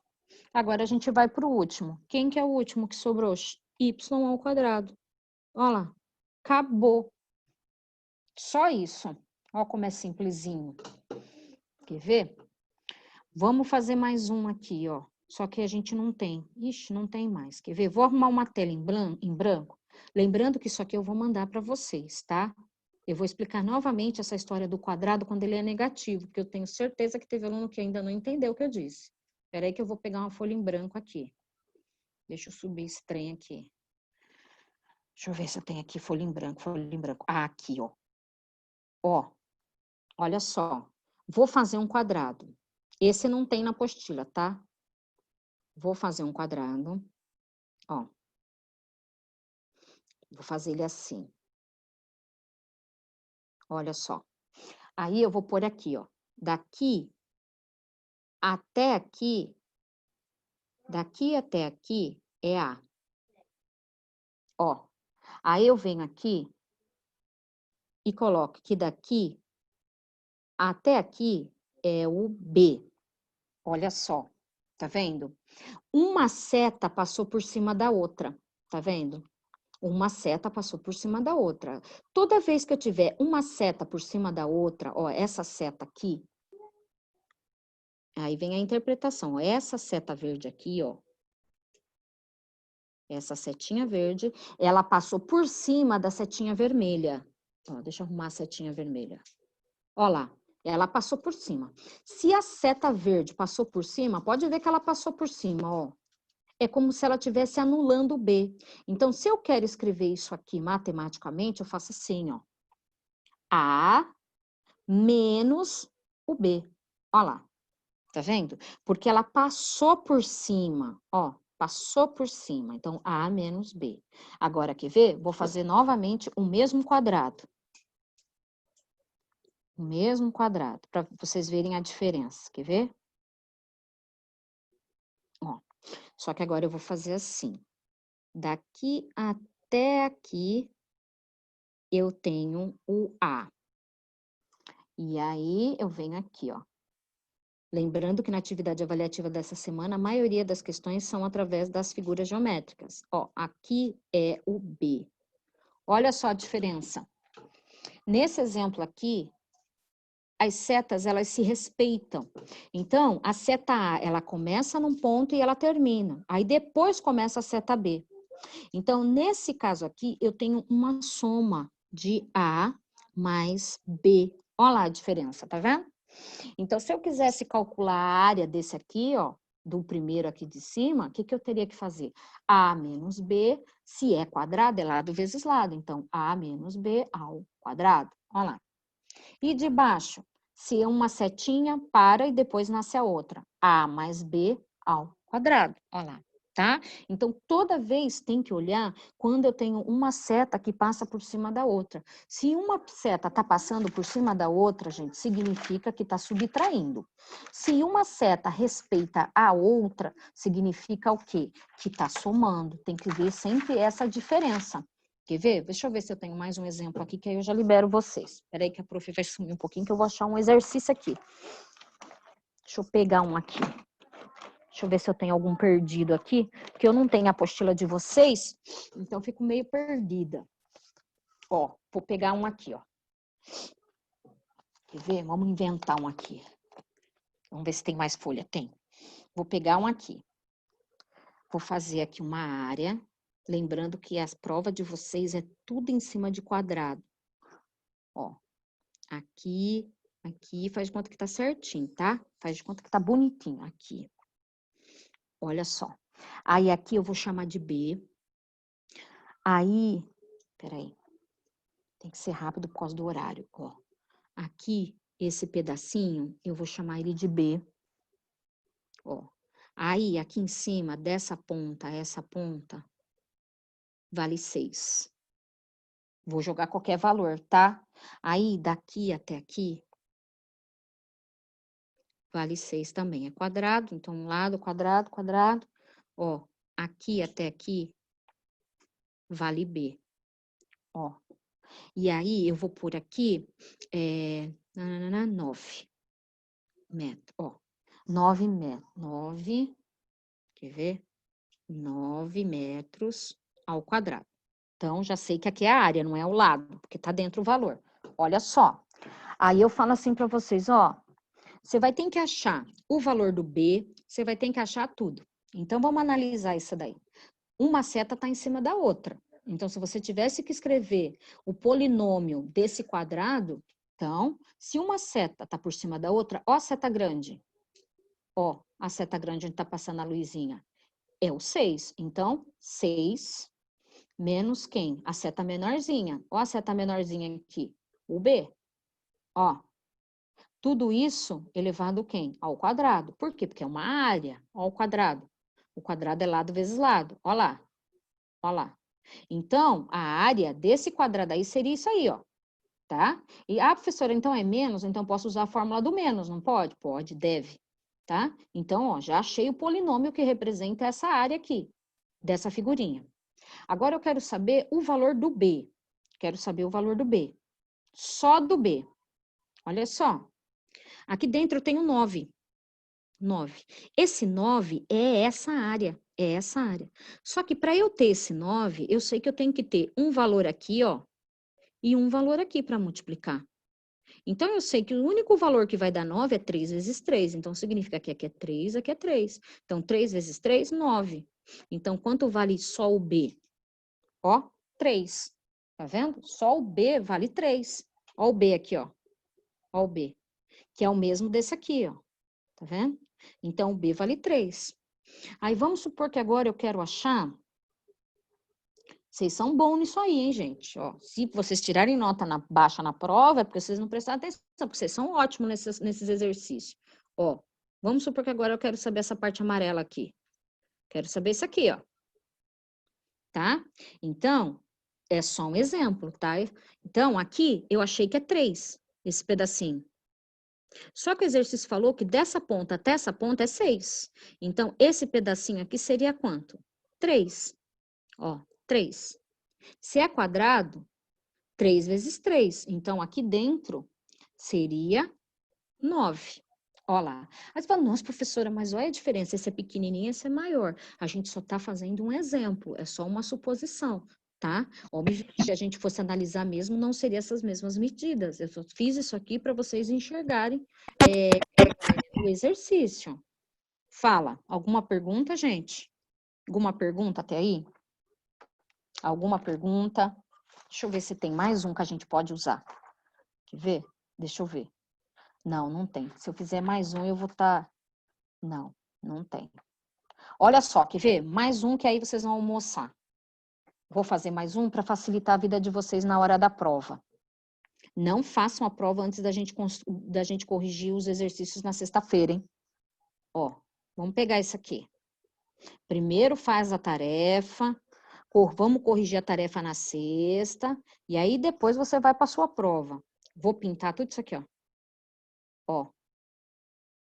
Agora a gente vai para o último. Quem que é o último que sobrou? Y ao quadrado. Olha lá. Acabou. Só isso. Olha como é simplesinho. Quer ver? Vamos fazer mais um aqui, ó. Só que a gente não tem. Ixi, não tem mais. Quer ver? Vou arrumar uma tela em branco. Lembrando que isso aqui eu vou mandar para vocês, tá? Eu vou explicar novamente essa história do quadrado quando ele é negativo, porque eu tenho certeza que teve aluno que ainda não entendeu o que eu disse. Espera aí que eu vou pegar uma folha em branco aqui. Deixa eu subir esse trem aqui. Deixa eu ver se eu tenho aqui folha em branco, folha em branco. Ah, aqui, ó. Ó, olha só. Vou fazer um quadrado. Esse não tem na apostila, tá? Vou fazer um quadrado. Ó. Vou fazer ele assim. Olha só. Aí eu vou pôr aqui, ó. Daqui até aqui é A. Ó. Aí eu venho aqui e coloco que daqui até aqui é o B. Olha só. Tá vendo? Uma seta passou por cima da outra. Tá vendo? Uma seta passou por cima da outra. Toda vez que eu tiver uma seta por cima da outra, ó, essa seta aqui, aí vem a interpretação. Ó, essa seta verde aqui, ó, essa setinha verde, ela passou por cima da setinha vermelha. Ó, deixa eu arrumar a setinha vermelha. Ó lá, ela passou por cima. Se a seta verde passou por cima, pode ver que ela passou por cima, ó. É como se ela estivesse anulando o B. Então, se eu quero escrever isso aqui matematicamente, eu faço assim, ó. A menos o B. Ó lá. Tá vendo? Porque ela passou por cima, ó. Passou por cima. Então, A menos B. Agora, quer ver? Vou fazer novamente o mesmo quadrado. O mesmo quadrado, para vocês verem a diferença. Quer ver? Ó. Só que agora eu vou fazer assim. Daqui até aqui, eu tenho o A. E aí, eu venho aqui, ó. Lembrando que na atividade avaliativa dessa semana, a maioria das questões são através das figuras geométricas. Ó, aqui é o B. Olha só a diferença. Nesse exemplo aqui, as setas, elas se respeitam. Então, a seta A, ela começa num ponto e ela termina. Aí, depois começa a seta B. Então, nesse caso aqui, eu tenho uma soma de A mais B. Olha lá a diferença, tá vendo? Então, se eu quisesse calcular a área desse aqui, ó, do primeiro aqui de cima, o que eu teria que fazer? A menos B, se é quadrado, é lado vezes lado. Então, A menos B ao quadrado. Olha lá. E de baixo, se é uma setinha, para e depois nasce a outra. A mais B ao quadrado. Olha lá. tá? Então, toda vez tem que olhar quando eu tenho uma seta que passa por cima da outra. Se uma seta está passando por cima da outra, gente, significa que está subtraindo. Se uma seta respeita a outra, significa o quê? Que está somando. Tem que ver sempre essa diferença. Quer ver? Deixa eu ver se eu tenho mais um exemplo aqui, que aí eu já libero vocês. Espera aí que a prof vai sumir um pouquinho, que eu vou achar um exercício aqui. Deixa eu pegar um aqui. Deixa eu ver se eu tenho algum perdido aqui, porque eu não tenho a apostila de vocês, então eu fico meio perdida. Ó, vou pegar um aqui, ó. Quer ver? Vamos inventar um aqui. Vamos ver se tem mais folha. Tem. Vou pegar um aqui. Vou fazer aqui uma área, lembrando que as provas de vocês é tudo em cima de quadrado. Ó, aqui, faz de conta que tá certinho, tá? Faz de conta que tá bonitinho aqui. Olha só. Aí aqui eu vou chamar de B. Aí, peraí. Tem que ser rápido por causa do horário, ó. Aqui, esse pedacinho, eu vou chamar ele de B. Ó. Aí, aqui em cima, dessa ponta a essa ponta, vale 6. Vou jogar qualquer valor, tá? Aí, daqui até aqui, vale 6 também. É quadrado, então, um lado, quadrado, quadrado. Ó, aqui até aqui, vale B. Ó. E aí, eu vou pôr aqui, 9 metros, ó. 9 metros, 9, quer ver? 9 metros ao quadrado. Então, já sei que aqui é a área, não é o lado, porque tá dentro o valor. Olha só. Aí eu falo assim para vocês, ó. Você vai ter que achar o valor do B, você vai ter que achar tudo. Então, vamos analisar isso daí. Uma seta tá em cima da outra. Então, se você tivesse que escrever o polinômio desse quadrado, então, se uma seta tá por cima da outra, ó a seta grande. Ó, a seta grande onde tá passando a luzinha. É o 6. Então, 6 menos quem? A seta menorzinha. Ó a seta menorzinha aqui. O B. Ó. Tudo isso elevado quem? Ao quadrado. Por quê? Porque é uma área. Ó o quadrado. O quadrado é lado vezes lado. Ó lá. Ó lá. Então, a área desse quadrado aí seria isso aí, ó. Tá? E, professora, então é menos? Então, posso usar a fórmula do menos, não pode? Pode, deve. Tá? Então, ó, já achei o polinômio que representa essa área aqui, dessa figurinha. Agora, eu quero saber o valor do B. Quero saber o valor do B. Só do B. Olha só. Aqui dentro eu tenho 9. 9. Esse 9 é essa área. É essa área. Só que para eu ter esse 9, eu sei que eu tenho que ter um valor aqui, ó, e um valor aqui para multiplicar. Então, eu sei que o único valor que vai dar 9 é 3 vezes 3. Então, significa que aqui é 3, aqui é 3. Então, 3 vezes 3, 9. Então, quanto vale só o B? Ó, 3. Tá vendo? Só o B vale 3. Ó o B aqui, ó. Ó o B. Que é o mesmo desse aqui, ó. Tá vendo? Então, o B vale 3. Aí, vamos supor que agora eu quero achar... Vocês são bons nisso aí, hein, gente? Ó, se vocês tirarem nota baixa na prova, é porque vocês não prestaram atenção, porque vocês são ótimos nesses exercícios. Ó, vamos supor que agora eu quero saber essa parte amarela aqui. Quero saber isso aqui, ó. Tá? Então, é só um exemplo, tá? Então, aqui eu achei que é 3, esse pedacinho. Só que o exercício falou que dessa ponta até essa ponta é 6. Então, esse pedacinho aqui seria quanto? 3. Ó, 3. Se é quadrado, 3 vezes 3. Então, aqui dentro seria 9. Ó lá. Aí você fala, nossa, professora, mas olha a diferença. Esse é pequenininho, esse é maior. A gente só está fazendo um exemplo, é só uma suposição, tá? Óbvio que se a gente fosse analisar mesmo, não seria essas mesmas medidas. Eu só fiz isso aqui para vocês enxergarem o exercício. Fala, alguma pergunta, gente? Alguma pergunta até aí? Alguma pergunta? Deixa eu ver se tem mais um que a gente pode usar. Quer ver? Deixa eu ver. Não, não tem. Se eu fizer mais um, eu vou estar... Não, não tem. Olha só, quer ver? Mais um que aí vocês vão almoçar. Vou fazer mais um para facilitar a vida de vocês na hora da prova. Não façam a prova antes da gente corrigir os exercícios na sexta-feira, hein? Ó, vamos pegar isso aqui. Primeiro faz a tarefa, vamos corrigir a tarefa na sexta, e aí depois você vai para sua prova. Vou pintar tudo isso aqui, ó. Ó.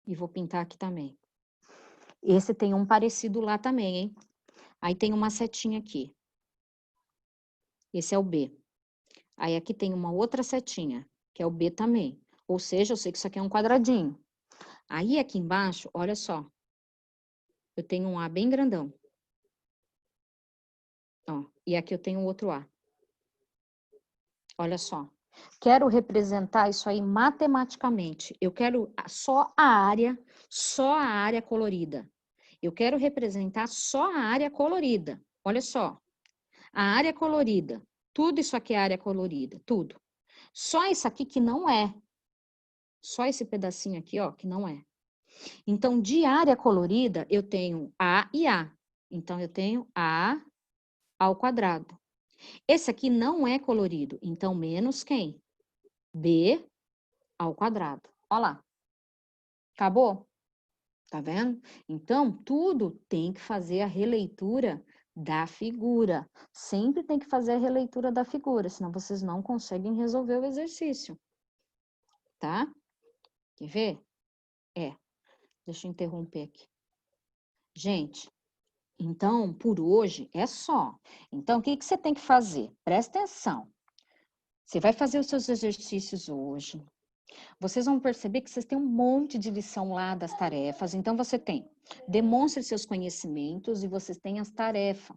E vou pintar aqui também. Esse tem um parecido lá também, hein? Aí tem uma setinha aqui. Esse é o B. Aí aqui tem uma outra setinha, que é o B também. Ou seja, eu sei que isso aqui é um quadradinho. Aí aqui embaixo, olha só. Eu tenho um A bem grandão. Ó, e aqui eu tenho outro A. Olha só. Quero representar isso aí matematicamente. Eu quero só a área colorida. Eu quero representar só a área colorida. Olha só. A área colorida. Tudo isso aqui é área colorida, tudo. Só isso aqui que não é. Só esse pedacinho aqui, ó, que não é. Então, de área colorida, eu tenho A e A. Então, eu tenho A ao quadrado. Esse aqui não é colorido, então menos quem? B ao quadrado. Olha lá. Acabou? Tá vendo? Então, tudo tem que fazer a releitura da figura. Sempre tem que fazer a releitura da figura, senão vocês não conseguem resolver o exercício. Tá? Quer ver? Deixa eu interromper aqui. Gente, então, por hoje é só. Então, o que você tem que fazer? Presta atenção. Você vai fazer os seus exercícios hoje. Vocês vão perceber que vocês têm um monte de lição lá das tarefas. Então, você tem, demonstre seus conhecimentos e vocês têm as tarefas.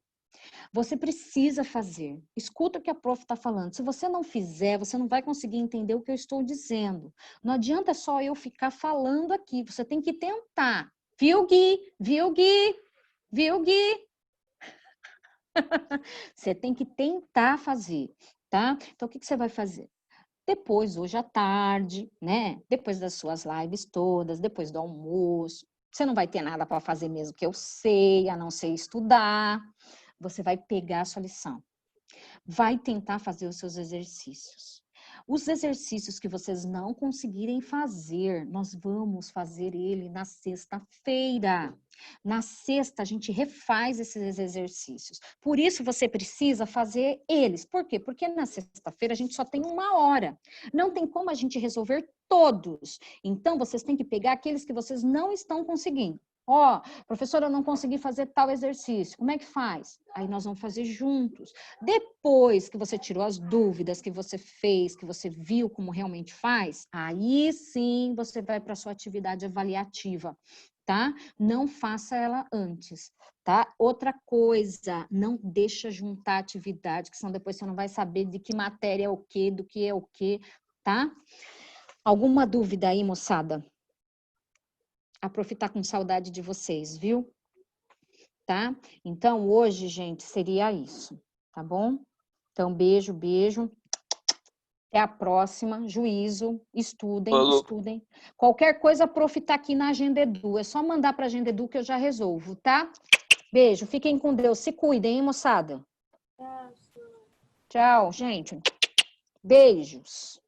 Você precisa fazer. Escuta o que a prof está falando. Se você não fizer, você não vai conseguir entender o que eu estou dizendo. Não adianta só eu ficar falando aqui. Você tem que tentar. Viu, Gui? Viu, Gui? Viu, Gui? Você tem que tentar fazer, tá? Então, o que você vai fazer? Depois, hoje à tarde, né? Depois das suas lives todas, depois do almoço. Você não vai ter nada para fazer mesmo que eu sei, a não ser estudar. Você vai pegar a sua lição. Vai tentar fazer os seus exercícios. Os exercícios que vocês não conseguirem fazer, nós vamos fazer ele na sexta-feira. Na sexta, a gente refaz esses exercícios. Por isso, você precisa fazer eles. Por quê? Porque na sexta-feira a gente só tem 1 hora. Não tem como a gente resolver todos. Então, vocês têm que pegar aqueles que vocês não estão conseguindo. Ó, professora, eu não consegui fazer tal exercício. Como é que faz? Aí nós vamos fazer juntos. Depois que você tirou as dúvidas, que você fez, que você viu como realmente faz, aí sim você vai para a sua atividade avaliativa, tá? Não faça ela antes, tá? Outra coisa, não deixa juntar atividade, que senão depois você não vai saber de que matéria é o quê, do que é o quê, tá? Alguma dúvida aí, moçada? A prof tá com saudade de vocês, viu? Tá? Então, hoje, gente, seria isso, tá bom? Então, beijo, beijo. Até a próxima. Juízo. Estudem, Falou. estudem. Qualquer coisa, a prof tá aqui na Agenda Edu. É só mandar pra Agenda Edu que eu já resolvo, tá? Beijo. Fiquem com Deus. Se cuidem, hein, moçada? Tchau, gente. Beijos.